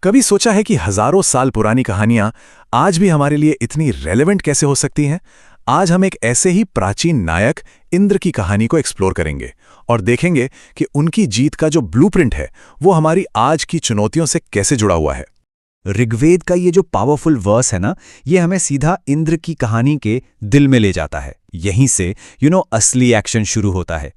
कभी सोचा है कि हजारों साल पुरानी कहानियां आज भी हमारे लिए इतनी रेलेवेंट कैसे हो सकती हैं? आज हम एक ऐसे ही प्राचीन नायक इंद्र की कहानी को एक्सप्लोर करेंगे और देखेंगे कि उनकी जीत का जो ब्लूप्रिंट है वो हमारी आज की चुनौतियों से कैसे जुड़ा हुआ है। ऋग्वेद का ये जो पावरफुल वर्स है ना, ये हमें सीधा इंद्र की कहानी के दिल में ले जाता है। यहीं से असली एक्शन शुरू होता है,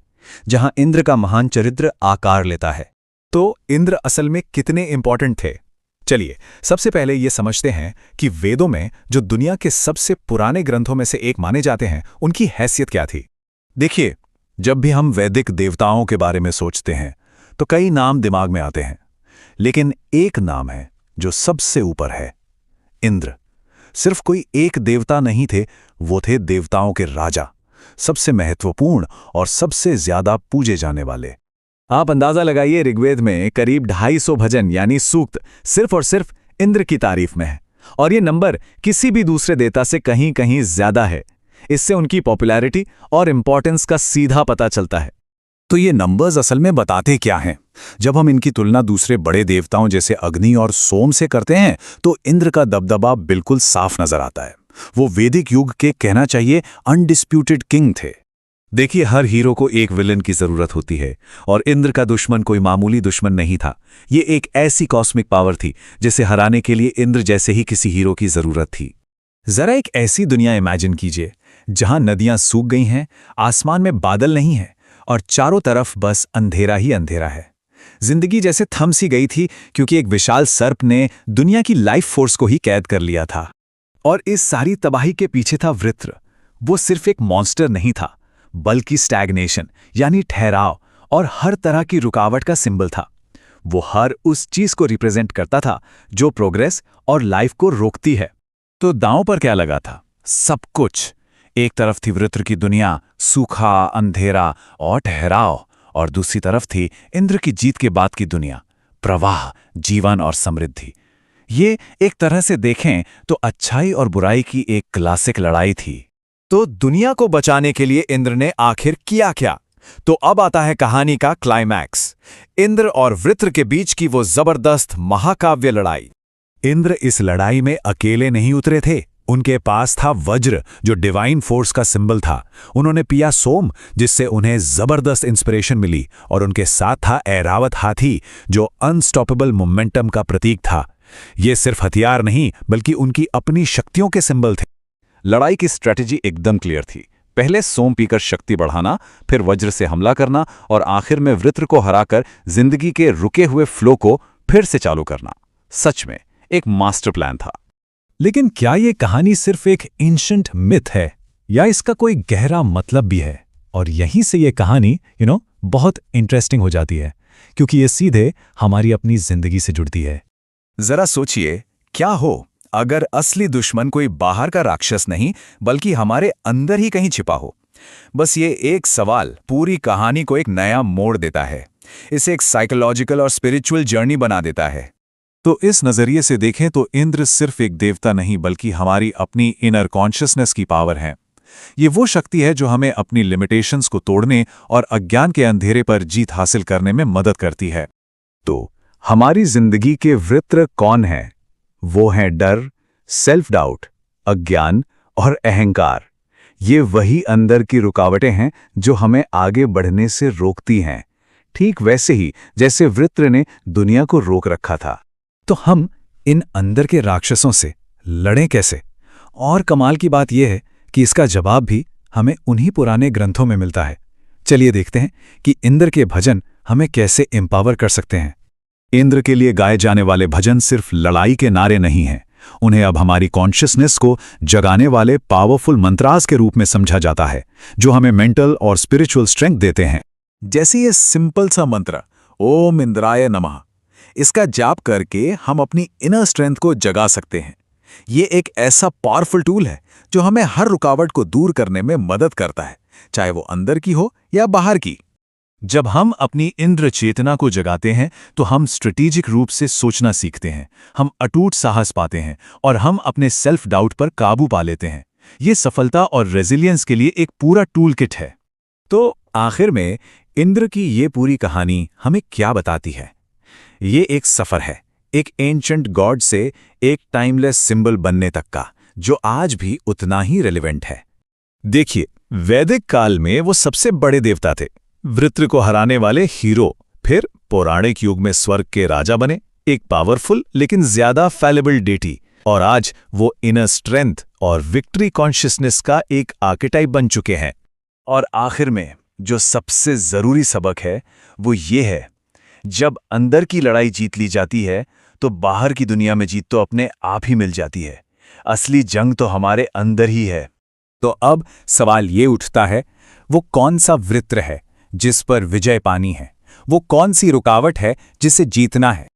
जहां इंद्र का महान चरित्र आकार लेता है। तो इंद्र असल में कितने इंपॉर्टेंट थे? चलिए सबसे पहले ये समझते हैं कि वेदों में जो दुनिया के सबसे पुराने ग्रंथों में से एक माने जाते हैं, उनकी हैसियत क्या थी। देखिए, जब भी हम वैदिक देवताओं के बारे में सोचते हैं तो कई नाम दिमाग में आते हैं, लेकिन एक नाम है जो सबसे ऊपर है, इंद्र। सिर्फ कोई एक देवता नहीं थे, वो थे देवताओं के राजा, सबसे महत्वपूर्ण और सबसे ज्यादा पूजे जाने वाले। आप अंदाजा लगाइए, ऋग्वेद में करीब 250 भजन यानी सूक्त सिर्फ और सिर्फ इंद्र की तारीफ में है, और ये नंबर किसी भी दूसरे देवता से कहीं कहीं ज्यादा है। इससे उनकी पॉपुलैरिटी और इंपॉर्टेंस का सीधा पता चलता है। तो ये नंबर्स असल में बताते क्या हैं? जब हम इनकी तुलना दूसरे बड़े देवताओं जैसे अग्नि और सोम से करते हैं तो इंद्र का दबदबा बिल्कुल साफ नजर आता है। वो वैदिक युग के, कहना चाहिए, अनडिस्प्यूटेड किंग थे। देखिए, हर हीरो को एक विलन की जरूरत होती है, और इंद्र का दुश्मन कोई मामूली दुश्मन नहीं था। ये एक ऐसी कॉस्मिक पावर थी जिसे हराने के लिए इंद्र जैसे ही किसी हीरो की जरूरत थी। जरा एक ऐसी दुनिया इमेजिन कीजिए जहां नदियां सूख गई हैं, आसमान में बादल नहीं है और चारों तरफ बस अंधेरा ही अंधेरा है। जिंदगी जैसे थम सी गई थी, क्योंकि एक विशाल सर्प ने दुनिया की लाइफ फोर्स को ही कैद कर लिया था। और इस सारी तबाही के पीछे था वृत्र। वो सिर्फ एक मॉन्स्टर नहीं था, बल्कि स्टैग्नेशन यानी ठहराव और हर तरह की रुकावट का सिंबल था। वो हर उस चीज को रिप्रेजेंट करता था जो प्रोग्रेस और लाइफ को रोकती है। तो दांव पर क्या लगा था? सब कुछ। एक तरफ थी वृत्र की दुनिया, सूखा, अंधेरा और ठहराव, और दूसरी तरफ थी इंद्र की जीत के बाद की दुनिया, प्रवाह, जीवन और समृद्धि। ये एक तरह से देखें तो अच्छाई और बुराई की एक क्लासिक लड़ाई थी। तो दुनिया को बचाने के लिए इंद्र ने आखिर किया क्या? तो अब आता है कहानी का क्लाइमैक्स, इंद्र और वृत्र के बीच की वो जबरदस्त महाकाव्य लड़ाई। इंद्र इस लड़ाई में अकेले नहीं उतरे थे। उनके पास था वज्र, जो डिवाइन फोर्स का सिंबल था। उन्होंने पिया सोम, जिससे उन्हें जबरदस्त इंस्पिरेशन मिली, और उनके साथ था ऐरावत हाथी, जो अनस्टॉपेबल मोमेंटम का प्रतीक था। ये सिर्फ हथियार नहीं, बल्कि उनकी अपनी शक्तियों के सिंबल थे। लड़ाई की स्ट्रेटेजी एकदम क्लियर थी। पहले सोम पीकर शक्ति बढ़ाना, फिर वज्र से हमला करना, और आखिर में वृत्र को हराकर जिंदगी के रुके हुए फ्लो को फिर से चालू करना। सच में एक मास्टर प्लान था। लेकिन क्या ये कहानी सिर्फ एक एंशिएंट मिथ है, या इसका कोई गहरा मतलब भी है? और यहीं से ये कहानी बहुत इंटरेस्टिंग हो जाती है, क्योंकि ये सीधे हमारी अपनी जिंदगी से जुड़ती है। जरा सोचिए, क्या हो अगर असली दुश्मन कोई बाहर का राक्षस नहीं, बल्कि हमारे अंदर ही कहीं छिपा हो? बस ये एक सवाल पूरी कहानी को एक नया मोड़ देता है, इसे एक साइकोलॉजिकल और स्पिरिचुअल जर्नी बना देता है। तो इस नजरिए से देखें तो इंद्र सिर्फ एक देवता नहीं, बल्कि हमारी अपनी इनर कॉन्शियसनेस की पावर है। ये वो शक्ति है जो हमें अपनी लिमिटेशंस को तोड़ने और अज्ञान के अंधेरे पर जीत हासिल करने में मदद करती है। तो हमारी जिंदगी के वृत्र कौन है? वो हैं डर, सेल्फ डाउट, अज्ञान और अहंकार। ये वही अंदर की रुकावटें हैं जो हमें आगे बढ़ने से रोकती हैं, ठीक वैसे ही जैसे वृत्र ने दुनिया को रोक रखा था। तो हम इन अंदर के राक्षसों से लड़ें कैसे? और कमाल की बात यह है कि इसका जवाब भी हमें उन्हीं पुराने ग्रंथों में मिलता है। चलिए देखते हैं कि इंद्र के भजन हमें कैसे एम्पावर कर सकते हैं। इंद्र के लिए गाए जाने वाले भजन सिर्फ लड़ाई के नारे नहीं हैं, उन्हें अब हमारी कॉन्शियसनेस को जगाने वाले पावरफुल मंत्रास के रूप में समझा जाता है, जो हमें मेंटल और स्पिरिचुअल स्ट्रेंथ देते हैं। जैसे ये सिंपल सा मंत्र, ओम इंद्राय नमः, इसका जाप करके हम अपनी इनर स्ट्रेंथ को जगा सकते हैं। ये एक ऐसा पावरफुल टूल है जो हमें हर रुकावट को दूर करने में मदद करता है, चाहे वो अंदर की हो या बाहर की। जब हम अपनी इंद्र चेतना को जगाते हैं तो हम स्ट्रेटेजिक रूप से सोचना सीखते हैं, हम अटूट साहस पाते हैं, और हम अपने सेल्फ डाउट पर काबू पा लेते हैं। ये सफलता और रेजिलियंस के लिए एक पूरा टूल किट है। तो आखिर में इंद्र की ये पूरी कहानी हमें क्या बताती है? ये एक सफर है, एक एंशंट गॉड से एक टाइमलेस सिंबल बनने तक का, जो आज भी उतना ही रेलेवेंट है। देखिए, वैदिक काल में वो सबसे बड़े देवता थे, वृत्र को हराने वाले हीरो। फिर पौराणिक युग में स्वर्ग के राजा बने, एक पावरफुल लेकिन ज्यादा फैलेबल डेटी। और आज वो इनर स्ट्रेंथ और विक्ट्री कॉन्शियसनेस का एक आर्केटाइप बन चुके हैं। और आखिर में जो सबसे जरूरी सबक है वो ये है, जब अंदर की लड़ाई जीत ली जाती है तो बाहर की दुनिया में जीत तो अपने आप ही मिल जाती है। असली जंग तो हमारे अंदर ही है। तो अब सवाल ये उठता है, वो कौन सा वृत्र है जिस पर विजय पानी है? वो कौन सी रुकावट है जिसे जीतना है?